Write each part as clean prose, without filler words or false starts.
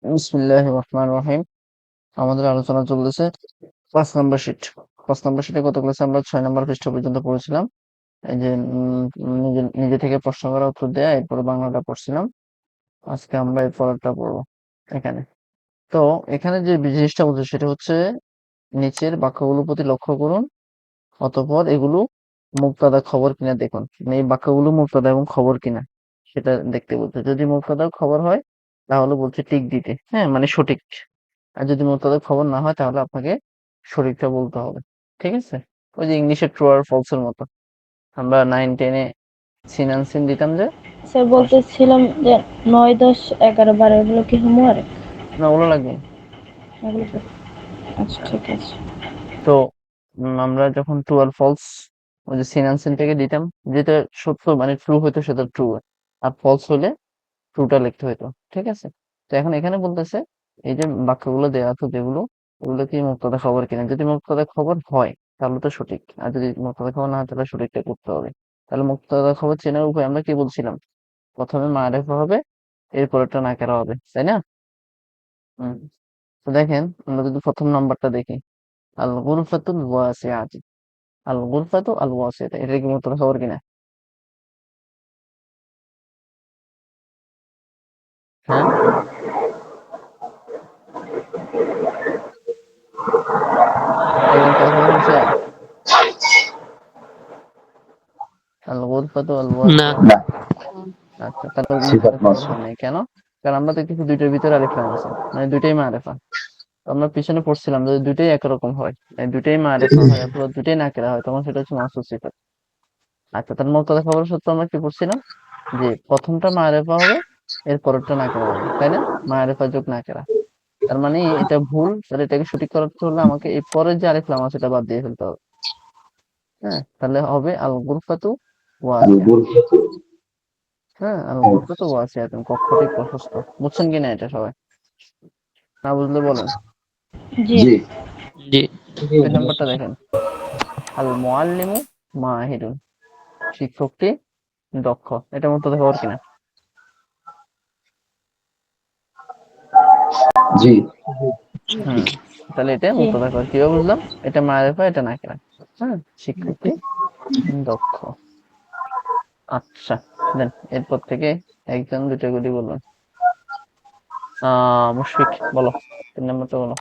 বিসমিল্লাহির রহমানির রহিম। আমাদের আলোচনা চলতেছে ৫ নাম্বার শিট। ৫ নাম্বার শিটে গত ক্লাসে আমরা ৬ নাম্বার পৃষ্ঠা পর্যন্ত পড়েছিলাম। এই যে নিজে নিজে থেকে প্রশ্ন করা উত্তর দেয়া, এরপরে বাংলাটা পড়ছিলাম। আজকে আমরা এর পরেরটা পড়বো এখানে। তো এখানে যে জিনিসটা বলছে সেটা হচ্ছে নিচের বাক্যগুলোর প্রতি লক্ষ্য করুন, অতঃপর এগুলো মুবতাদা খবর কিনা দেখুন। মানে এই বাক্যগুলো মুবতাদা এবং খবর কিনা সেটা দেখতে বলছে। যদি মুবতাদা খবর হয় তাহলে বলছে টিক দিতে, হ্যাঁ, মানে সঠিক। আর যদি মুবতাদা খবর না হয় তাহলে আপনাকে সঠিকটা বলতে হবে। ঠিক আছে? ওই যে ইংলিশে ট্রু আর ফলস এর মতো। আমরা 9-10 এ সিন অ্যান্ড সিন দিতাম যে স্যার পাশ- বলতেছিলাম যে ৯, ১০, ১১, ১২ এগুলো কি হোমওয়ার্ক? না, ওগুলো লাগবে। এগুলো তো আচ্ছা হ্যাঁ। ঠিক আছে। তো আমরা যখন ট্রু আর ফলস ওই যে সিন অ্যান্ড সিন থেকে দিতাম, যেটা সত্য মানে ট্রু হইতো সেটা ট্রু, আর ফলস হলে ট্রুটা লিখতে হইতো। ঠিক আছে? তো এখন এখানে বলতেছে এই যে বাক্যগুলো দেওয়া আছে যেগুলো, ওগুলো কি মুক্তদা খবর কিনা। যদি মুক্তদা খবর হয় তাহলে তো সঠিক, আর যদি মুক্তদা খবর না হয় তাহলে সঠিকটা করতে হবে। তাহলে মুক্তদা খবর চেনার উপায় আমরা কি বলছিলাম? প্রথমে মারেফা হবে, এরপরেরটা নাকেরা হবে, তাই না? হুম। তো দেখেন, আমরা যদি প্রথম নাম্বারটা দেখি, আল গুরফাতুল ওয়াসিআতি। আল গুরফাতু আল ওয়াসিআতি, এটা কি মুক্তদা খবর কিনা? হ্যাঁ, এটা কি মুক্তদা খবর হয়েছে? আল গুরফাতু আল না। ওয়াসিআতি। আচ্ছা, তাহলে মুক্তদা খবর হয় নাই কেন? কারণ আমরা দেখতেছি দুইটার ভিতরে আলিফ লাম আছে, মানে দুইটাই মারেফা। তো আমরা পিছনে পড়ছিলাম যদি দুইটাই একরকম হয়, এই দুইটাই মারেফা হয় অথবা দুইটাই নাকেরা হয়, তখন সেটা হচ্ছে মাসুস সিফাত। আচ্ছা, তার মুক্তদা খবর সূত্র আমরা কি পড়ছিলাম? যে প্রথমটা মারেফা হবে, এর পরেরটা নাকেরা হবে, তাই না? মারেফা যোগ নাকেরা। তার মানে এটা ভুল, তাহলে এটাকে সঠিক করতে হলে আমাকে এই পরের যে আলিফ লাম আছে সেটা বাদ দিয়ে ফেলতে হবে। হ্যাঁ, তাহলে হবে আল গুরফাতু ওয়াসিয়া। হ্যাঁ, আল গুরফাতু ওয়াসিয়া, তুমি কক্ষটি প্রশস্ত। বুঝছেন কিনা এটা সবাই? না বুঝলে বলেন। জি। জি। ২ নাম্বারটা দেখেন, আল মুআল্লিমু মাহিরুন, শিক্ষকটি দক্ষ। এটা মুক্তদা খবর কিনা? জি। হুম। তাহলে এটা জি। মুক্তদা খবর। কিভাবে বুঝলাম? এটা মারেফা, এটা নাকেরা। হ্যাঁ, শিক্ষকটি দক্ষ। আচ্ছা, দেন এরপর থেকে একজন দুটো করে বলবেন। মুশফিক, বলো ৩ নাম্বারটা বলো।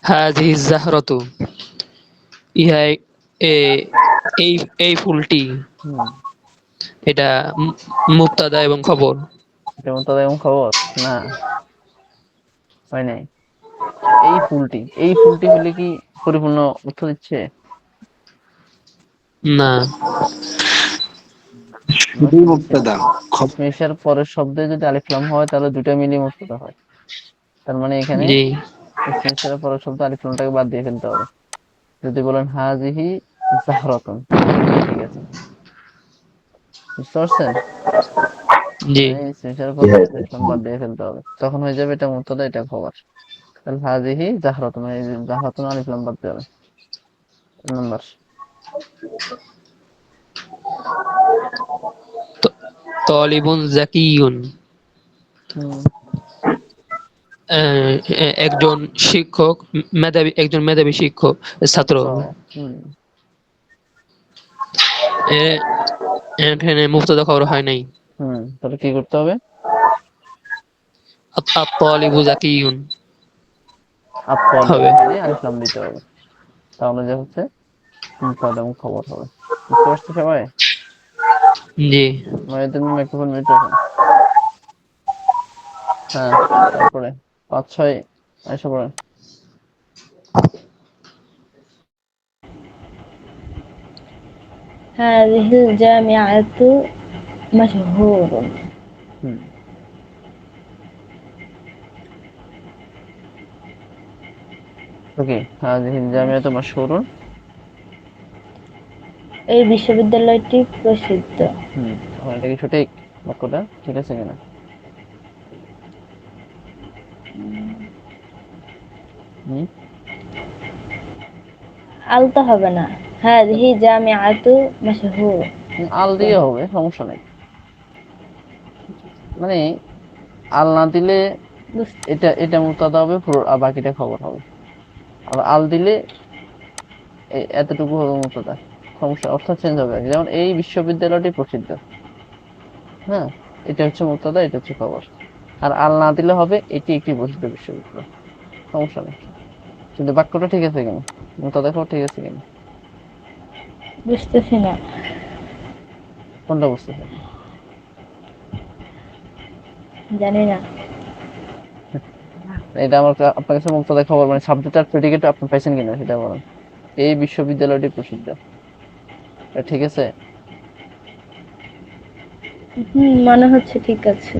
হাযিহি যাহরাতু, ইহা এ এই এই ফুলটি। হুম, এটা মুবতাদা এবং খবর। এটা মুক্তদা এবং খবর না, হয় নাই। এই ফুলটি হলে কি পরিপূর্ণ অর্থ দিচ্ছে? না। আমরা শুধুই কি বলছিলাম? মুক্তাদা। ইসমের পরের শব্দে যদি আলিফ লাম হয় তাহলে দুইটা মিলিয়ে মুক্তদা হয়। তার মানে এখানে জি। ইসমের পরের শব্দ আলিফ লামটাকে বাদ দিয়ে ফেলতে হবে। যদি বলেন হাজিহি জাহরাতুন, তাহলে এটাই ঠিক আছে। বুঝতে পারছেন? জি। মানে ইসমের পরে আলিফ লাম বাদ দিয়ে ফেলতে হবে, তখন হয়ে যাবে এটা মুবতাদা, এটা খবর। তাহলে হাজিহি জাহরাতুন, মানে এই যে জাহরাতুন আলিফ লাম বাদ দিতে হবে। ৩ নাম্বার। তালিবুন যাকিয়ুন, হুম, একজন শিক্ষক মেধাবী, একজন মেধাবী শিক্ষক ছাত্র। ছাত্র। হুম, এ- এখানে মুবতাদা খবর হয় নাই। তাহলে কি করতে হবে? আত-তালিবু যাকিয়ুন আত-তালিবু হবে। মানে আলিফ লাম দিতে হবে, তাহলে যে হচ্ছে মুবতাদা এবং খবর হবে। বুঝতে পারছো সবাই? জি। তুমি মাইক্রোফোন মিউট রাখেন। হ্যাঁ, তারপরে ৫-৬ এসে পড়েন। هذه الجامعة مشهور. হুম, ওকে। হাযিহি জামিআতু মাশহুরুন। এই বিশ্ববিদ্যালয়টি প্রসিদ্ধ। এখন এটা কি সঠিক বাক্যটা? ঠিক আছে কিনা? হুম, আলতো হবে না। هذه جامعة مشهور. আল দিয়ে হবে, সমস্যা নেই। মানে আল না দিলে বুঝতে এটা মুক্তাদা হবে, পুরো আর বাকিটা খবর হবে। আর আল দিলে এতটুকু হবে মুক্তাদা, সমস্যা অর্থাৎ চেঞ্জ হবে আর কি। যেমন এই বিশ্ববিদ্যালয়টি প্রসিদ্ধ, হ্যাঁ, এটা হচ্ছে মুক্তাদা, এটা হচ্ছে খবর। আর আল না দিলে হবে এটি একটি প্রসিদ্ধ বিশ্ববিদ্যালয়, সমস্যা নেই। কিন্তু বাক্যটা ঠিক আছে কিনা, মুক্তাদা খবর ঠিক আছে কিনা, বুঝতেছি না। কোনটা বুঝতেছেন? জানি না। এটা আপনার কাছে মুক্তাদা খবর মানে সাবজেক্ট আর প্রেডিকেট আপনি পাইছেন কিনা সেটা বলেন। এই বিশ্ববিদ্যালয়টি প্রসিদ্ধ, এটা ঠিক আছে? মনে হচ্ছে ঠিক আছে।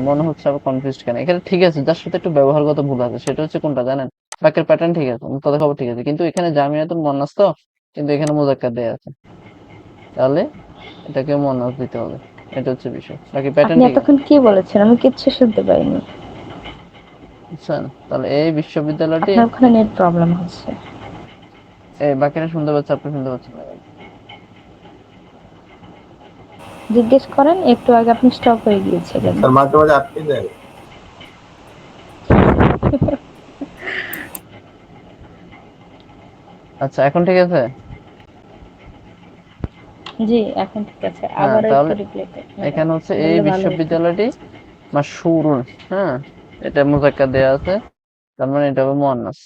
মনে হচ্ছে আবার কনফিউজড কেন এখানে? ঠিক আছে, যার সাথে একটু ব্যবহারগত ভুল আছে সেটা হচ্ছে কোনটা জানেন? বাক্যের প্যাটার্ন ঠিক আছে, মুক্তাদা খবর ঠিক আছে, কিন্তু এখানে জামিয়াতুল মুয়ান্নাস তো, কিন্তু এখানে মুজাক্কার দেয়া আছে, তাহলে এটাকে মুয়ান্নাস দিতে হবে। এটা হচ্ছে বিষয়, বাকি প্যাটার্ন আপনি ঠিক আছে। এতক্ষণ কি বলেছেন? আমি কিচ্ছু শুনতে পাইনি। বুঝছেন? তাহলে এই বিশ্ববিদ্যালয়টি, আপনার ওখানে নেট প্রবলেম হচ্ছে। এই বাকিটা শুনতে পাচ্ছে, আপনি শুনতে পাচ্ছেন না কেন? জিজ্ঞেস করেন, একটু আগে আপনি স্টপ হয়ে গিয়েছিলেন। স্যার মাঝে মাঝে আটকে যায়। আচ্ছা, এখন ঠিক আছে? জি, এখন ঠিক আছে। হ্যাঁ, আবারও একটু তাহলে রিপ্লে এখানে হচ্ছে এই বললে ভালো হতো। বিশ্ববিদ্যালয়টি মাশহুরুন, হ্যাঁ, এটা মুজাক্কার দেয়া আছে, তার মানে এটা হবে মুয়ান্নাস।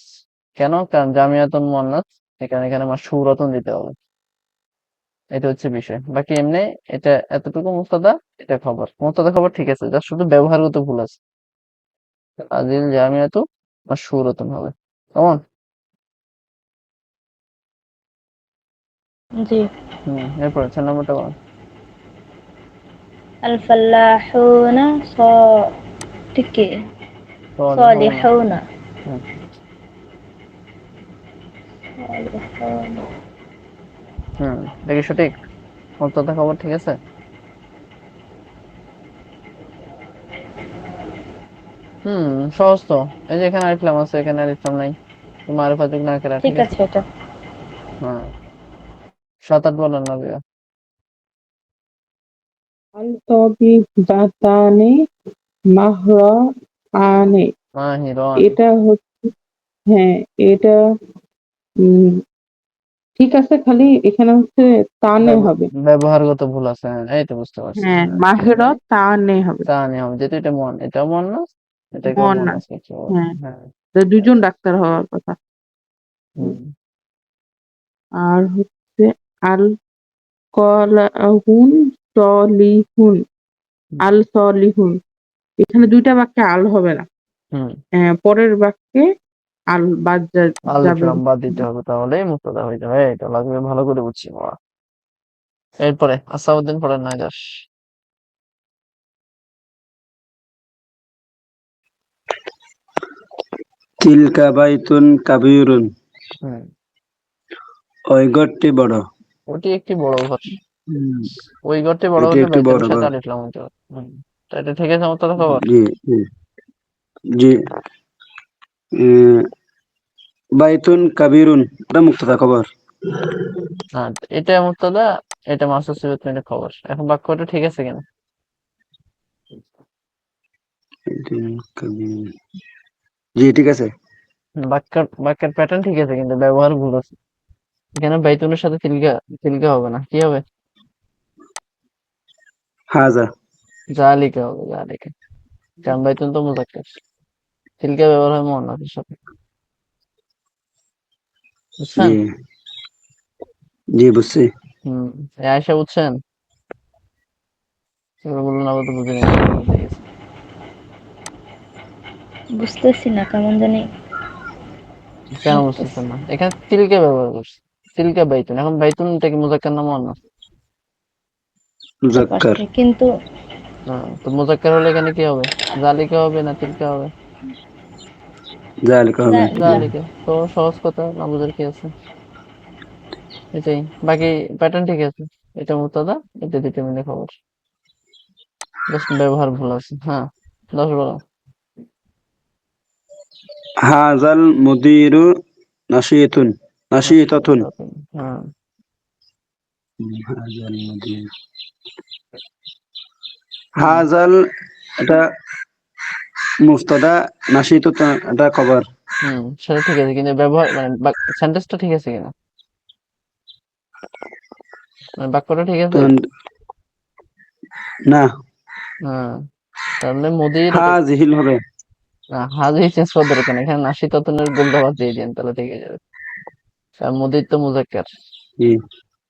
কেন? কারণ জামিয়াতুন মুয়ান্নাস, এখানে এখানে মাশহুরাতুন দিতে হবে। এটা হচ্ছে বিষয়, বাকি এমনি এটা এতটুকু মুক্তাদা, এটা খবর। মুক্তাদা খবর ঠিক আছে, যার শুধু ব্যবহারগত ভুল আছে। আজিল জামিয়াতু মাশহুরাতুন হবে, কেমন? জি। এরপরে 6 নম্বরটা বলেন। আল ফাল্লাহুনা টিকে সালিহুনা। সালিহুনা হুম সালিহুনা। হুম এটা কি সঠিক? মুক্তাদা খবর ঠিক আছে? হুম, সহজ তো। এই যে এখানে আলিফ লাম আছে, এখানে আলিফ লাম নাই, তো মারুফা যুগ না কেরা, ঠিক ঠিক আছে। আছে এটা। হ্যাঁ, 7 8 বলেন না বিয়া। আল-তাবিবাতানে মাহরাআনে। মাহিরন। এটা হচ্ছে, হ্যাঁ, এটা উম, ঠিক আছে, খালি এখানে হচ্ছে তানে হবে। ব্যবহারগত ভুল আছে, হ্যাঁ, এই তো বুঝতে পারছি, হ্যাঁ, হ্যাঁ। মাহেরা এখানে তানে হবে। তানি হবে, যেহেতু এটা মন, এটাও মন না, এটাকেও মন মুয়ান্নাস। আছে, হ্যাঁ, হ্যাঁ। তো দুজন ডাক্তার হওয়ার কথা। হুম আর হচ্ছে আল কলাহুন সলিহুন। আল সলিহুন, এখানে দুইটা বাক্যে আল হবে না। হুম পরের বাক্যে আল বাদ আলিফ যাবে। লাম বাদ দিতে হবে, তাহলেই মুক্তাদা হয়ে যাবে। এটা লাগবে, ভালো করে বুঝছি বাবা। এরপরে আসাউদ্দিন পড়েন, নাই দাস। তিলকা বাইতুন কাবীরুন। হুম ওই ঘরটি বড়। ওটি একটি বড় ঘর। হুম, ওই ঘরটি বড় এটি হলে একটি বড় বাইতুনের সাথে ঘর। আলিফ লাম হতে হবে। তো এটা ঠিক আছে, মুক্তাদা খবর। জি জি জি। উম, বাইতুন কাবীরুন, এটা মুক্তাদা খবর। হ্যাঁ, এটা মুক্তাদা, এটা মাসুদ সিবতের খবর। এখন বাক্যটা ঠিক আছে কিনা? বাইতুন কাবীর। জি, ঠিক আছে। বাক্যের প্যাটার্ন ঠিক আছে, কিন্তু ব্যবহার ভুল আছে। এখানে বাইতুনের সাথে তিলকা, তিলকা হবে না, কি হবে? হাজা। জালিকা হবে, জালিকা। কারণ বাইতুন তো মুজাক্কার, তিলকা ব্যবহার হয় মুয়ান্নাসের সাথে, জি বুঝছেন? জি, বুঝছি। হম আয়সা বুঝছেন? এবার বলুন আবার তো বুঝিনি, নাকি বুঝে গেছে? বুঝতেছি না, কেমন জানি কেন লাগতেছে। বুঝতেছেন না? এখানে তিলকা ব্যবহার করছে, তিলকা বাইতুন। এখন বাইতুনটা কি মুজাক্কার না মুয়ান্নাস? বুঝতে মুজাক্কার। পারছি কিন্তু তো মুজাক্কার হলে এখানে কি হবে? জালিকা হবে না তিলকা হবে? জালিকা হবে। জালিকা। তো সহজ কথা, না বুঝার কি আছে? এটাই। বাকি প্যাটার্ন ঠিক আছে, এটা মুক্তাদা, এটা দ্বিতীয় মিনিট খবর, জাস্ট ব্যবহার ভুল আছে। হ্যাঁ, 10 বলো। হাজাল মুদিরু নাশিয়াতুন। নাশিয়াতাতুন। হ্যাঁ হাজাল মুদির। হুম হাজাল এটা মুফতাদা নাশিতুন, এটা খবর। সেটা ঠিক আছে, কিন্তু ব্যবহার মানে সেন্টেন্সটা ঠিক আছে কিনা, মানে বাক্যটা ঠিক আছে। না, হ্যাঁ, তাহলে মুদির হাজিহিল হবে। হাজি চেঞ্জ করার দরকার নেই, এখানে নাশিতাতুনের গোলদাবাদ দিয়ে দিন, তাহলে ঠিক হয়ে যাবে। আর মুদির তো মুজাক্কার, জি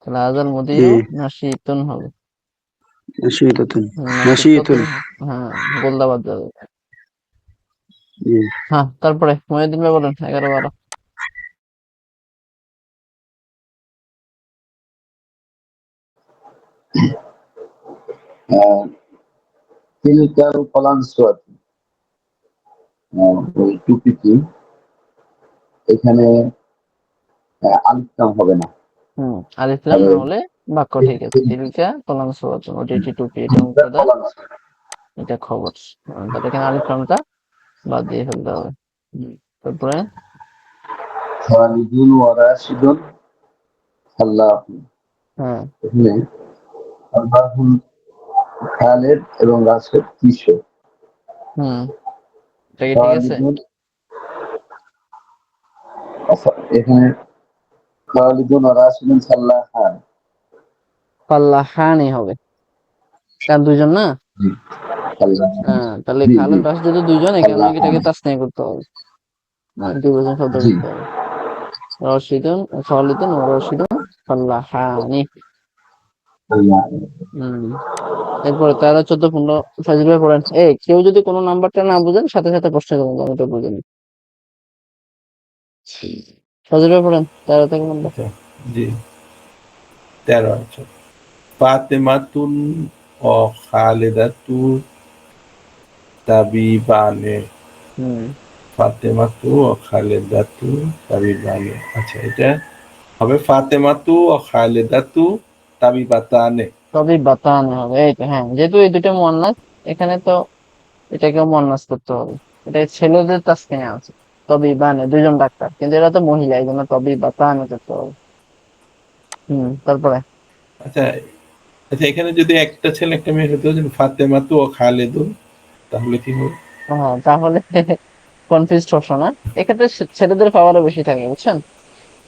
তাহলে হাজাল জি, মুদিরও নাশিতুন হবে। নাশিতুন, নাশিতুন। নাশিতাতুন, হ্যাঁ, গোলদাবাদ যাবে। জি। হ্যাঁ, তারপরে মহিউদ্দিন ভাই বলেন 11-12। তিলকাল কলানসুয়াত, ওই টুপিটি এখানে আলিফ লাম হবে না। আলিফ লাম না হলে বাক্য ঠিক আছে। তিলকা কলাম সুওয়াতুন, ওটি এটি টুপি, এটা মুবতাদা, এটা খবর। তাহলে এখানে আলিফ লামটা বাদ দিয়ে ফেলতে হবে। তারপরে খালিদুন ওয়া রাশিদুন সাল্লাহু, হ্যাঁ, এখানে আল্লাহুল খালেদ এবং রাশেদ কিশোর। হুম, এটা কি ঠিক আছে? খালিদুন, আচ্ছা, এখানে খালিদুন ওয়া রাশিদুন সাল্লাহান। পাল্লাহানি হবে, কারণ দুইজন না। জি, সাল্লাহান। হ্যাঁ, তাহলে জি জি, খালেদ রাশিদ যেহেতু দুইজন, এখানে সাল্লাহান। এটাকে তাসনিয়া করতে হবে, দুইজন শব্দ জি, করতে হবে। রশিদুন, খালিদুন ও রশিদুন পাল্লাহানি। সাল্লাহান। এরপরে 13, 14, 15 ফাজিল ভাই পড়েন। কেউ যদি কোনো নাম্বারটা না বুঝেন, সাথে সাথে প্রশ্ন করুন, আমি তো বুঝিনি। ফাজিল ভাই পড়েন 13 থেকে 15। আচ্ছা, জি 13। আচ্ছা, ফাতেমাতুন ও খালেদাতু তাবিবানে। হুম, ফাতেমাতু ও খালেদাতু তাবিবানে। আচ্ছা, এটা হবে ফাতেমাতু ও খালেদাতু তাবিবাতানে। তবে বাতানো হবে, এই তো। হ্যাঁ, যেহেতু এই দুটো মুয়ান্নাস, এখানে তো এটাকেও মুয়ান্নাস করতে হবে। এটা ছেলেদের তাসকিয়া আছে, তবে বানে দুইজন ডাক্তার, কিন্তু এরা তো মহিলা, এই জন্য তবে বাতানো করতে হবে। তারপরে আচ্ছা আচ্ছা, এখানে যদি একটা ছেলে একটা মেয়ে হতো, যেন ফাতেমাতু ও খালেদুন, তাহলে কি হবে? হ্যাঁ, তাহলে কনফিউজ হচ্ছ না। এক্ষেত্রে ছেলেদের পাওয়ারও বেশি থাকে, বুঝছেন,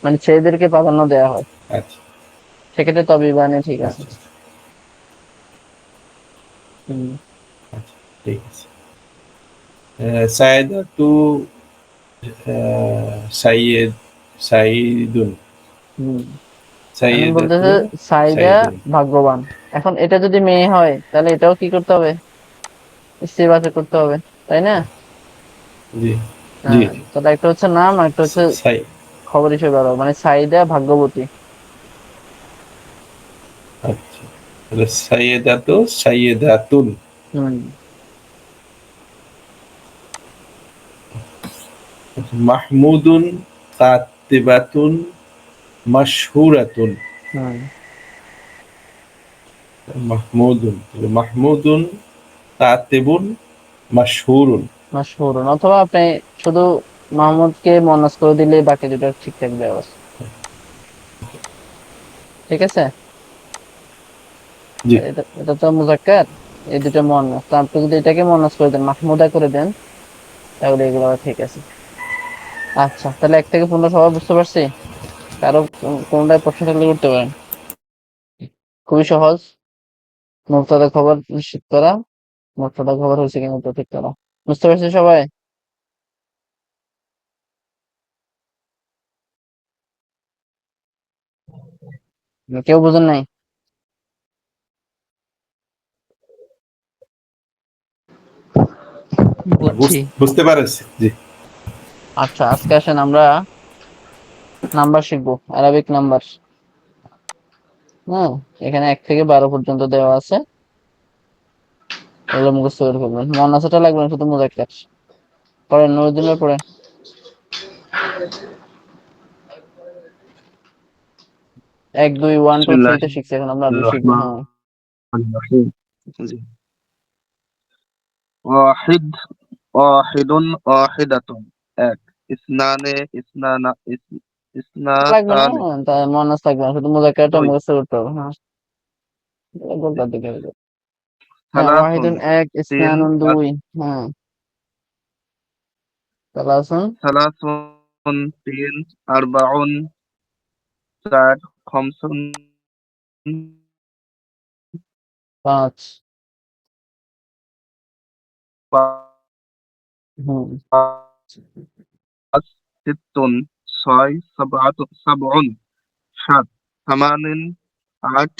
মানে ছেলেদেরকে প্রাধান্য দেওয়া হয়, আচ্ছা সেক্ষেত্রে তবে বানে ঠিক আছে। আচ্ছা হুম আচ্ছা, ঠিক আছে। সায়েদাতু সাইয়েদ সাইদুন। হুম এখন সাইয়েদাতু বলতেছে সাইদা সাইদুন। ভাগ্যবান। এখন এটা যদি মেয়ে হয়, তাহলে এটাও কি করতে হবে, স্ত্রীবাচক করতে হবে, তাই না? জি জি হ্যাঁ, তাহলে একটা হচ্ছে নাম, আর একটা হচ্ছে সাই। খবর হিসেবে ব্যবহার, মানে সাইদা ভাগ্যবতী। আচ্ছা, তাহলে সাইয়েদাতু সাইয়েদাতুন। হুম মাহমুদুন কাতিবাতুন মাশহুরাতুন। হুম মাহমুদুন, তাহলে মাহমুদুন কাতিবুন মাশহুরুন। মাশহুর, অথবা আপনি শুধু মাহমুদকে মনাস করে দিলে বাকি দুটো ঠিক থাকবে অবস্থা। ঠিক আছে, জি এটা তো মুজাক্কার, এই দুটো মুয়ান্নাস, তো আপনি যদি এটাকে মুয়ান্নাস করে দেন, মাহমুদা করে দেন, তাহলে এগুলো ঠিক আছে। আচ্ছা, তাহলে 1 থেকে 15 সবাই বুঝতে পারছি। কারো কোনটায় প্রশ্ন থাকলে করতে পারেন। খুবই সহজ। মুবতাদা খবর নিশ্চিত করা, মুবতাদা খবর হয়েছে কিনা তা ঠিক করা। বুঝতে পারছি সবাই? কেউ বুঝেন নাই? বুঝছি। বুঝতে পারছি, জি। আচ্ছা, আজকে আসেন আমরা নাম্বার শিখবো, আরবিক নাম্বার। হ্যাঁ, এখানে 1 থেকে 12 পর্যন্ত দেওয়া আছে, এগুলো মুখস্থ করে ফেলবেন। মুয়ান্নাসটা লাগবে না, শুধু মুজাক্কার। পড়েন, নুরুদ্দিন ভাই পড়েন। 1, 2, 1, 2, 3 তো বিসমিল্লাহির শিখছি, এখন আমরা আরবি শিখবো। হ্যাঁ, রহমানির রহিম। জি। ওয়াহিদ, ওয়াহিদুন, ওয়াহিদাতুন, এক। ইসনানে, ইসনানা, লাগবে না, ইসনাতানে, তা মুয়ান্নাস লাগবে না, শুধু মুজাক্কারটা দুই। মুখস্থ করতে হবে। হ্যাঁ, গোলটার দিকে হবে। হ্যাঁ সালাসুন ওয়াহিদুন এক, তিন, ইসনানুন দুই, হ্যাঁ সালাসুন সালাসুন তিন, আরবাউন চার, খমসুন পাঁচ, হুম পাঁচ, সিত্তুন ছয়, সাবউন সাত, থামানিন আট,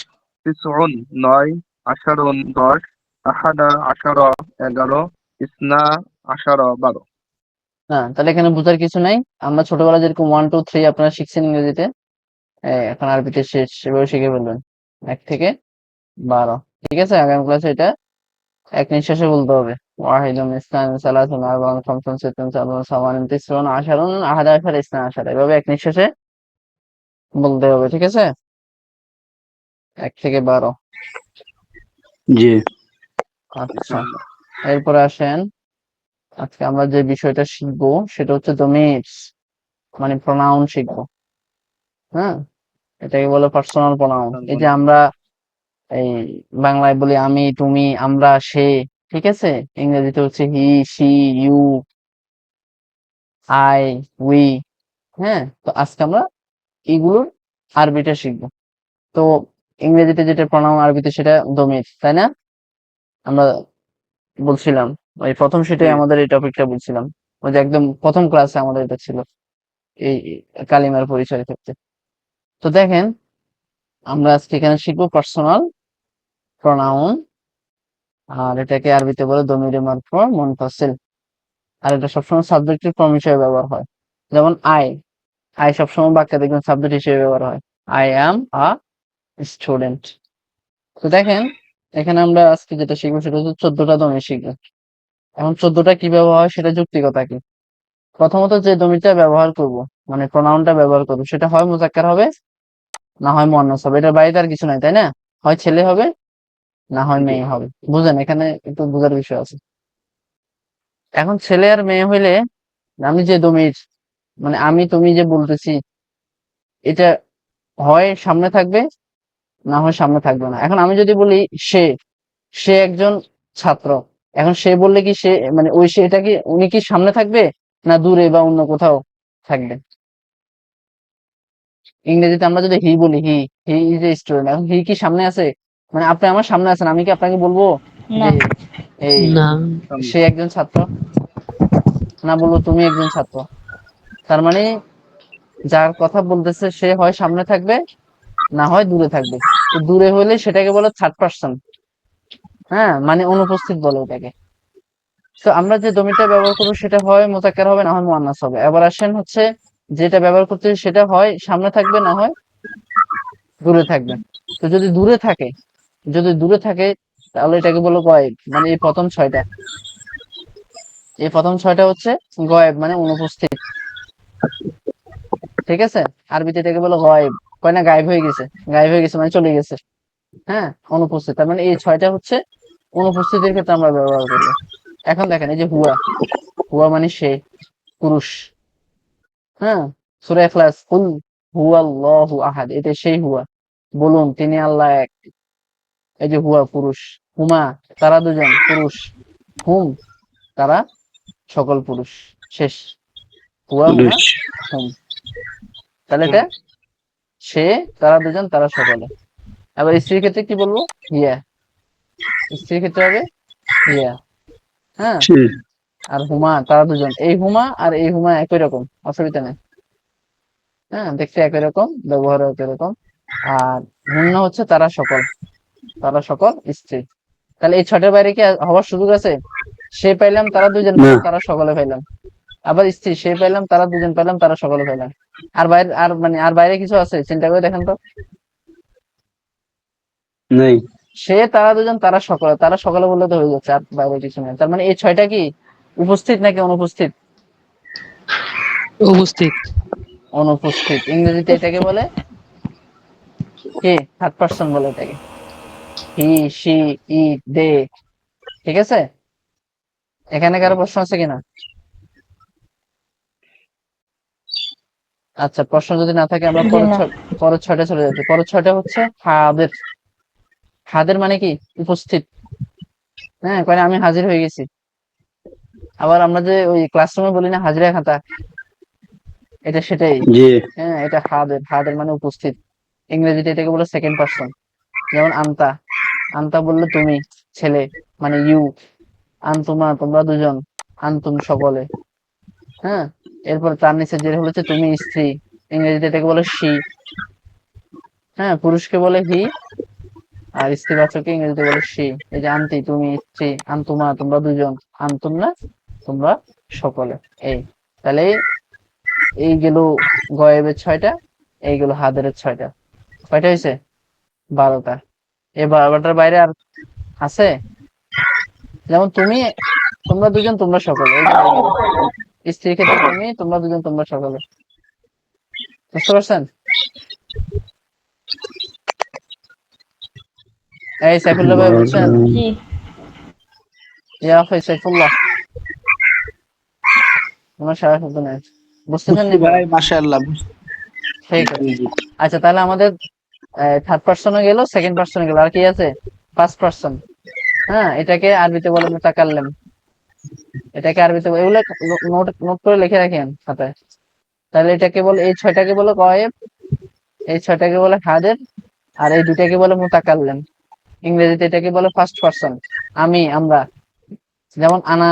তিসউন নয়, আশারুন দশ, আহাদা আশারা 11, ইসনা আশারা 12। হ্যাঁ তাহলে এখানে বোঝার কিছু নাই। আমরা ছোটবেলায় যেরকম 1 2 3 আপনারা শিখছেন ইংরেজিতে, এখন আরবিতে শেষ সেভাবে শিখে ফেলবেন 1 থেকে 12। ঠিক আছে, আগামী ক্লাসে এটা এক নিঃশ্বাসে বলতে হবে। ওয়াহিদুন ইসনানুন সালাসুন আরবাউন খামসুন সিত্তুন সাবউন সামানুন তিসউন আশারুন আহাদা আশার ইসনা আশার, এভাবে এক নিঃশ্বাসে বলতে হবে। ঠিক আছে, 1 থেকে 12। জি। আচ্ছা, এরপরে আসেন, আজকে আমরা যে বিষয়টা শিখবো সেটা হচ্ছে ডোমিনস, মানে প্রোনাউন শিখবো। হ্যাঁ, এটাকে বলে পার্সোনাল প্রোনাউন। এই যে আমরা এই বাংলায় বলি আমি, তুমি, আমরা, সে, ঠিক আছে, ইংরেজিতে হচ্ছে হি, শি, ইউ, আই, উই। হ্যাঁ, তো আজকে আমরা এগুলোর আরবিটা শিখবো। তো ইংরেজিতে যেটা প্রোনাউন, আরবিতে সেটা ডোমিনস, তাই না? আমরা বলছিলাম ওই প্রথম জি। শিটে আমাদের এই টপিকটা বলছিলাম, ওই যে একদম প্রথম ক্লাসে আমাদের এটা ছিল এই কালিমার পরিচয় ক্ষেত্রে। তো দেখেন, আমরা আজকে এখানে শিখবো পার্সোনাল প্রোনাউন, আর এটাকে আরবিতে বলে দমিরে মারফু মুনফাসিল। আর এটা সবসময় সাবজেক্টের ফর্ম হিসেবে ব্যবহার হয়। যেমন আই, আই সবসময় বাক্যে দেখবেন সাবজেক্ট হিসেবে ব্যবহার হয়, আই অ্যাম আ স্টুডেন্ট। তো দেখেন, এখানে আমরা আজকে যেটা শিখবো সেটা হচ্ছে 14টা দমির শিখবো। এখন 14টা কি ব্যবহার হয় সেটা যুক্তিকতা কি। প্রথমত যে দমিটা ব্যবহার করব, মানে প্রোনাউনটা ব্যবহার করবো, সেটা হয় মুজাক্কার হবে, না হয় মুয়ান্নাস হবে। এটার বাইরে আর কিছু নাই, তাই না? হয় ছেলে হবে, না হয় জি। মেয়ে হবে। বুঝেন, এখানে একটু বোঝার বিষয় আছে। এখন ছেলে আর মেয়ে হইলে আমি যে দমির, মানে আমি তুমি যে বলতেছি, এটা হয় সামনে থাকবে, না হয় সামনে থাকবে না। এখন আমি যদি বলি সে, সে একজন ছাত্র, এখন সে বললে কি সে, মানে ওই সে, এটা কি উনি কি সামনে থাকবে, না দূরে বা অন্য কোথাও থাকবে? ইংরেজিতে আমরা যদি হি বলি, হি, হি ইজ এ স্টুডেন্ট, এখন হি কি সামনে আছে? মানে আপনি আমার সামনে আছেন, আমি কি আপনাকে বলবো না। যে এই না। সে একজন ছাত্র? না, বলবো তুমি একজন ছাত্র। তার মানে যার কথা বলতেছে সে হয় সামনে থাকবে, না হয় দূরে থাকবে। তো দূরে হলে সেটাকে বলে থার্ড পার্সন, হ্যাঁ, মানে অনুপস্থিত বলে এটাকে। তো আমরা যে ডোমিনটা ব্যবহার করবো সেটা হয় মুজাক্কার হবে, না হয় মুয়ান্নাস হবে। এবার আসেন হচ্ছে যেটা ব্যবহার করতে সেটা হয় সামনে থাকবে, না হয় দূরে থাকবে। তো যদি দূরে থাকে, যদি দূরে থাকে তাহলে এটাকে বলো গয়েব, মানে এই প্রথম ছয়টা, এই প্রথম ছয়টা হচ্ছে গয়েব, মানে অনুপস্থিত। ঠিক আছে, আরবিতে এটাকে বলো গয়েব, কয় না গায়েব হয়ে গেছে, গায়েব হয়ে গেছে মানে চলে গেছে। হ্যাঁ, অনুপস্থিত, তার মানে এই ছয়টা হচ্ছে অনুপস্থিতির ক্ষেত্রে আমরা ব্যবহার করবো। এখন দেখেন, এই যে হুয়া, হুয়া মানে সে, পুরুষ। হ্যাঁ, সূরা ইখলাস, কুল হুয়াল্লাহু আহাদ, এটা সেই হুয়া, বলুন তিনি আল্লাহ এক। এই যে হুয়া পুরুষ, হুমা তারা দুজন পুরুষ, হুম তারা সকল পুরুষ। শেষ, হুয়া হুমা পুরুষ। হুম। তাহলে এটা সে, তারা দুজন, তারা সকলে। আবার স্ত্রীর ক্ষেত্রে কি বলবো? হিয়া, স্ত্রীর ক্ষেত্রে হবে হিয়া। হ্যাঁ, জি। আর হুমা তারা দুজন, এই হুমা আর এই হুমা একই রকম, অসুবিধা নেই। হ্যাঁ, দেখতে একই রকম, ব্যবহার একই রকম। আর হুন্না হচ্ছে তারা সকল, তারা সকল স্ত্রী। তাহলে এই ছয়টার বাইরে কি হওয়ার সুযোগ আছে? সে পাইলাম, তারা দুজন না। পাইলাম, তারা সকলে পাইলাম। আবার স্ত্রী, সে পাইলাম, তারা দুজন পাইলাম, তারা সকলে পাইলাম। আর বাইরে, আর মানে আর বাইরে কিছু আছে? চিন্তা করে দেখেন তো। নেই। সে, তারা দুজন, তারা সকলে, তারা সকলে বললে তো হয়ে যাচ্ছে, আর বাইরে কিছু নেই। তার মানে এই ছয়টা কি উপস্থিত নাকি অনুপস্থিত? উপস্থিত। অনুপস্থিত। ইংরেজিতে এটাকে বলে কে, থার্ড পার্সন বলে এটাকে, হি, শি, ইট, দে। ঠিক আছে, এখানে কারো প্রশ্ন আছে কিনা? আচ্ছা, প্রশ্ন যদি না থাকে আমরা জি না। পরের ছয়টা চলে যাচ্ছি। পরের ছয়টা হচ্ছে হাদের। হাদের মানে কি? উপস্থিত। হ্যাঁ, কয় না, আমি হাজির হয়ে গেছি। আবার আমরা যে ওই ক্লাসরুমে বলি না হাজিরা খাতা, এটা সেটাই। জি হ্যাঁ, এটা হাদের মানে উপস্থিত। ইংরেজিতে এটাকে বলে সেকেন্ড পারসন। যেমন আনতা, আনতা বললে তুমি, ছেলে, মানে ইউ। আনতুমা, তোমরা দুজন। আনতুম, সকলে। হ্যাঁ, এরপর তার নিচে যে হচ্ছে তুমি স্ত্রী, ইংরেজিতে এটাকে বলে শি। হ্যাঁ, পুরুষকে বলে হি, আর স্ত্রীবাচককে ইংরেজিতে বলে শি। এই যে আন্টি, তুমি স্ত্রী, আনতুমা, তোমরা দুজন, আনতুম না, তোমরা সকলে। এই তাহলে এই গেল গয়েবের 6টা, এইগুলো হাদের 6টা। কয়টা হয়েছে? 12টা। এই 12টার বাইরে আর আছে? যেমন তুমি, তোমরা দুজন, তোমরা সকলে, এই যে হয়ে গেল। স্ত্রীর ক্ষেত্রে তুমি, তোমরা দুজন, তোমরা সকলে। বুঝতে পারছেন? এই সাইফুল্লাহ ভাই বলছেন? জি। ইয়া ভাই সাইফুল্লাহ, তোমার সারা শব্দ নেই। বুঝতেছেন নি ভাই পড়া? মাশাআল্লাহ। ঠিক আছে। আচ্ছা, তাহলে আমাদের থার্ড পার্সনে গেল, সেকেন্ড পার্সনে গেল, আর কি আছে? First person. হ্যাঁ, এটাকে আরবিতে বলে মুতাকাল্লিম। এটাকে আরবিতে এগুলো নোট নোট করে লিখে রাখেন খাতায়। তাহলে এটাকে বলে, এই 6টাকে বলে গয়েব, এই 6টাকে বলে হাদের, আর এই 2টাকে বলে মুতাকাল্লিম। ইংরেজিতে এটাকে বলে ফার্স্ট পার্সন। আমি, আমরা। যেমন আনা,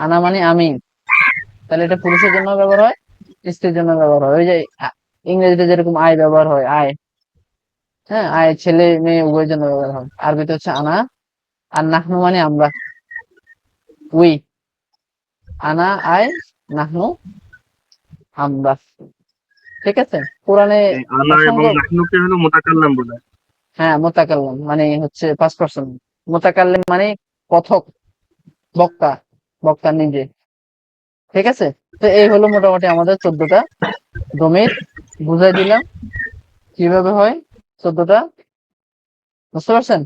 আনা মানে আমি। তাহলে এটা পুরুষের জন্য ব্যবহার হয়, স্ত্রীর জন্য ব্যবহার হয়। ওই যে ইংরেজিতে যেরকম আই ব্যবহার হয়, আয়। হ্যাঁ, আয় ছেলে মেয়ে উভয়ের জন্য ব্যবহার হয়। আরবিতে হচ্ছে আনা। আর নাহনু মানে আমরা, উই। আনা, আয়, নাহনু, আমরা। ঠিক আছে? কোরআনে এই আনা এবং অসংখ্য। নাহনুকে হলো মুতাকাল্লাম বলে। হ্যাঁ, মোতাকাল্লাম মানে হচ্ছে ফার্স্ট পারসন। মোতাকাল্লিম মানে কথক, বক্তা, বক্তা নিজে। ঠিক আছে? তো এই হলো মোটামুটি আমাদের 14টা ডোমেইন। বুঝাই দিলাম কিভাবে হয় 14টা। বুঝতে পারছেন?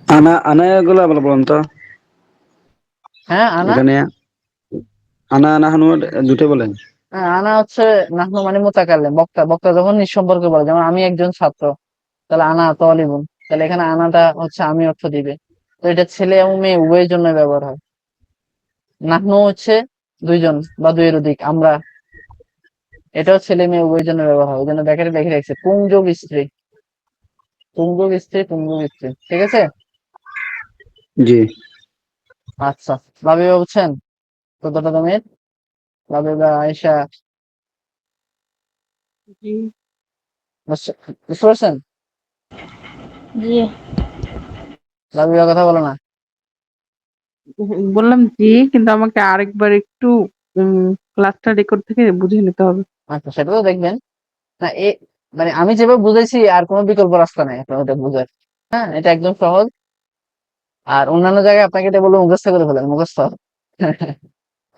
আনা আনা গুলো আবার বলেন তো। হ্যাঁ, আনা। এখানে আনা নাহনু দুটো বলেন। হ্যাঁ, আনা হচ্ছে নাহনু মানে মোতাকাল্লিম, বক্তা। বক্তা যখন নিঃসম্পর্কে বলে, যেমন আমি একজন ছাত্র, তাহলে আনা তালিবুন। তাহলে এখানে আনাটা হচ্ছে আমি অর্থ দিবে। তো এটা ছেলে এবং মেয়ে উভয়ের জন্য ব্যবহার হয়। নাহনু হচ্ছে দুইজন বা দুইয়ের অধিক, আমরা। এটাও ছেলে মেয়ে উভয়ের জন্য ব্যবহার হয়। ওই জন্য ব্যাকেটে লিখে রাখছে পুংযোগ স্ত্রী, পুংযোগ স্ত্রী, পুংযোগ স্ত্রী। ঠিক আছে? জি আচ্ছা, ভাবিবা বুঝছেন কতটা দামের? ভাবিবা, আয়েশা, জি। বুঝতে পারছেন? জি। ভাবিবা কথা বলো না। বললাম জি, কিন্তু আমাকে আরেকবার একটু ক্লাসটা রেকর্ড থেকে বুঝে নিতে হবে। আচ্ছা, সেটা তো দেখবেন না। মানে আমি যেভাবে বুঝাইছি আর কোনো বিকল্প রাস্তা নাই আপনার ওটা বুঝার। হ্যাঁ, এটা একদম সহজ। আর অন্যান্য জায়গায় আপনাকে এটা বলে মুখস্থ করে ফেলেন, মুখস্থ।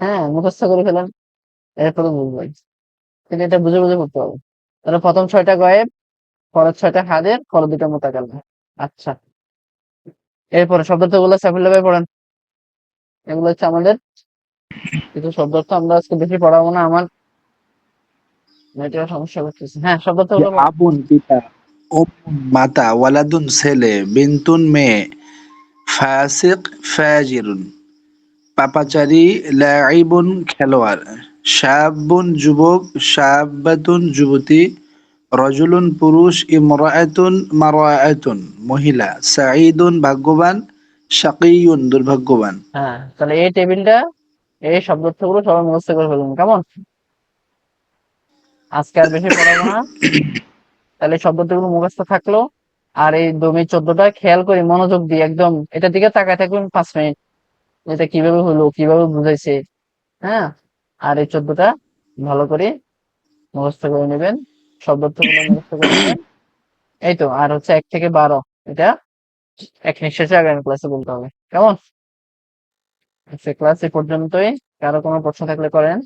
হ্যাঁ, মুখস্থ করে ফেলেন, এরপরে বুঝবেন। কিন্তু এটা বুঝে বুঝে করতে হবে। তাহলে প্রথম 6টা গয়েব, পরের 6টা হাদের, পরের 2টা মোতাকাল্লিম। আচ্ছা, এরপরে শব্দার্থগুলো সাইফুল্লাহ ভাই পড়েন। এগুলো হচ্ছে আমাদের কিছু শব্দার্থ। আমরা আজকে বেশি পড়াবো না, আমার নেটের সমস্যা করতেছে। হ্যাঁ, যে শব্দার্থগুলো পড়েন। আবুন পিতা, উম্মুন মাতা, ওয়ালাদুন ছেলে, বিনতুন মেয়ে, ফাসিক ফাজিরুন পাপাচারী, লাঈবুন খেলোয়াড়, শাবুন যুবক, শাবাতুন যুবতী, রজুলুন পুরুষ, ইমরাআতুন মারআতুন মহিলা, সাঈদুন ভাগ্যবান, শাকিয়ুন দুর্ভাগ্যবান। হ্যাঁ, তাহলে এই টেবিলটা, এই শব্দার্থগুলো সবাই মুখস্থ করে ফেলুন, কেমন? আজকে আর বেশি পড়াবো না। তাহলে শব্দার্থগুলো মুখস্থ থাকলো। আর এই দমি 14টা খেয়াল করি মনোযোগ দিয়ে একদম এটার দিকে তাকায় থাকবেন 5 মিনিট। এটা কিভাবে হলো, কিভাবে বুঝাইছে। হ্যাঁ, আর এই 14টা ভালো করে মুখস্থ করে নেবেন, শব্দার্থগুলো মুখস্থ করে নেবেন। এই তো। আর হচ্ছে 1 থেকে 12, এটা এক নিঃশ্বাসে আগামী ক্লাসে বলতে হবে, কেমন? আজকে ক্লাস এ পর্যন্তই। কারো কোনো প্রশ্ন থাকলে করেন।